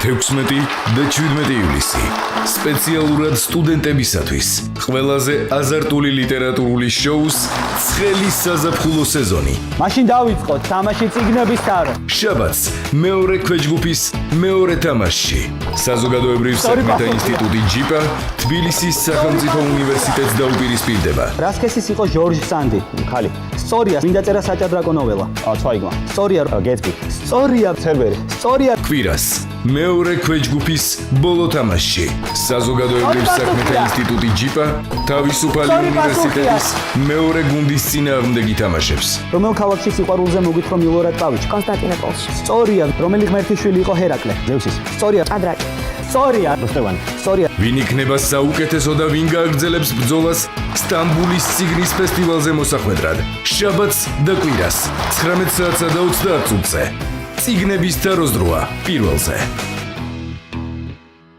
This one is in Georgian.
16 და 17 ივლისი სპეციალურად სტუდენტებისათვის ყველაზე აზარტული ლიტერატურული შოუს ცხელი საზაფხულო სეზონი. მაშინ დავიწყოთ თამაში წიგნების თარო. შაბათს მეორე ქვეჯგუფის მეორე თამაშში საზოგადოებრივ საქმეთა ინსტიტუტი ჯიპა თბილისის სახელმწიფო უნივერსიტეტს დაუპირისპირდება. რასკესის იყო ჟორჟ სანდი, ხალი. სწორია, მინდა წერა საჭადრაკო ნოველა. ცვაიგმა. სწორია, გეტსბი. სწორია, ცერბერი. სწორია. კვირას მეორე ქვეჯგუფის ბოლო თამაშში საზოგადოებრივ საქმეთა ინსტიტუტი ჯიპა თავისუფალი უნივერსიტეტის მეორე გუნდის წინააღმდეგი თამაშებს. რომელ ქალაქში სიყვარულზე მოგვითხრა მილორად პავიჩი? კონსტანტინოპოლში. სწორია, რომელი ღმერთის შვილი იყო ჰერაკლე? ზევსის. სწორია, ჭადრაკი. სწორია, რუსტევანი. სწორია. ვინ იქნება საუკეთესო და ვინ გააგრძელებს ბრძოლას სტამბულის ციგნის ფესტივალზე მოსახვედრად? შაბათს და კვირას 19 საათსა და 30 წუთზე. წიგნების თაროს დროა პირველზე.